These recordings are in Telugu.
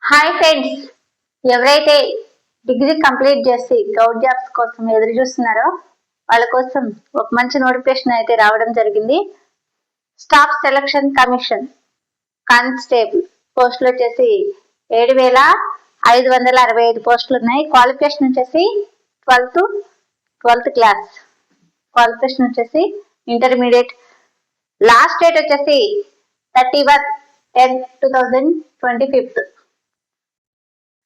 హాయ్ ఫ్రెండ్స్, ఎవరైతే డిగ్రీ కంప్లీట్ చేసి గవర్నమెంట్ జాబ్స్ కోసం ఎదురు చూస్తున్నారో వాళ్ళ కోసం ఒక మంచి నోటిఫికేషన్ అయితే రావడం జరిగింది. స్టాఫ్ సెలక్షన్ కమిషన్ కానిస్టేబుల్ పోస్టులు వచ్చేసి 7,565 పోస్టులు ఉన్నాయి. క్వాలిఫికేషన్ వచ్చేసి 12th క్లాస్, క్వాలిఫికేషన్ వచ్చేసి ఇంటర్మీడియట్. లాస్ట్ డేట్ వచ్చేసి 31/10/2025,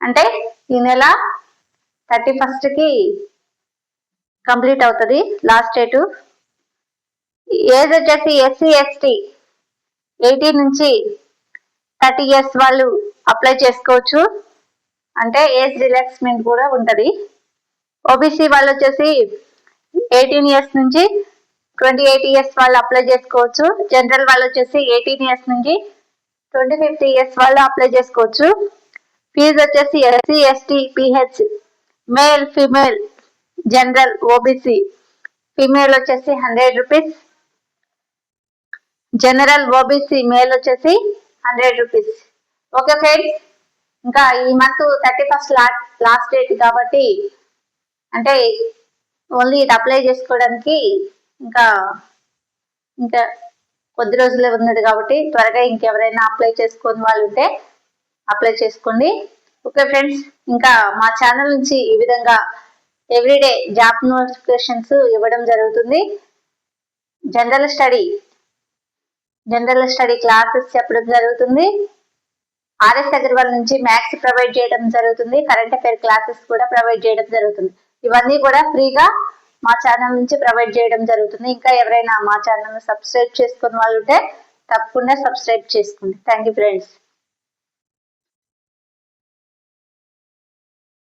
అంటే ఈ నెల 31st కంప్లీట్ అవుతుంది లాస్ట్ డేటు. ఏజ్ వచ్చేసి SC ST 18 నుంచి 30 years వాళ్ళు అప్లై చేసుకోవచ్చు, అంటే ఏజ్ రిలాక్స్మెంట్ కూడా ఉంటుంది. OBC వాళ్ళు వచ్చేసి 18 years నుంచి 28 years వాళ్ళు అప్లై చేసుకోవచ్చు. జనరల్ వాళ్ళు వచ్చేసి 18 years నుంచి 25 years వాళ్ళు అప్లై చేసుకోవచ్చు. ఫీజు వచ్చేసి SC ST PH male female general OBC female వచ్చేసి 100 రూపీస్, జనరల్ OBC మేల్ వచ్చేసి 100 రూపీస్. ఓకే ఫ్రెండ్స్, ఇంకా ఈ మంత్ 31st లాస్ట్ డేట్ కాబట్టి, అంటే ఓన్లీ ఇది అప్లై చేసుకోవడానికి ఇంకా ఇంకా కొద్ది రోజులే ఉన్నది కాబట్టి త్వరగా ఇంకెవరైనా అప్లై చేసుకుని వాళ్ళు ఉంటే అప్లై చేసుకోండి. ఓకే ఫ్రెండ్స్, ఇంకా మా ఛానల్ నుంచి ఈ విధంగా ఎవ్రీడే జాబ్ నోటిఫికేషన్స్ ఇవ్వడం జరుగుతుంది. జనరల్ స్టడీ క్లాసెస్ చెప్పడం జరుగుతుంది. RS అగర్వాల్ నుంచి మ్యాథ్స్ ప్రొవైడ్ చేయడం జరుగుతుంది. కరెంట్ అఫైర్ క్లాసెస్ కూడా ప్రొవైడ్ చేయడం జరుగుతుంది. ఇవన్నీ కూడా ఫ్రీగా మా ఛానల్ నుంచి ప్రొవైడ్ చేయడం జరుగుతుంది. ఇంకా ఎవరైనా మా ఛానల్ సబ్స్క్రైబ్ చేసుకున్న వాళ్ళు ఉంటే తప్పకుండా సబ్స్క్రైబ్ చేసుకోండి. Thank you friends.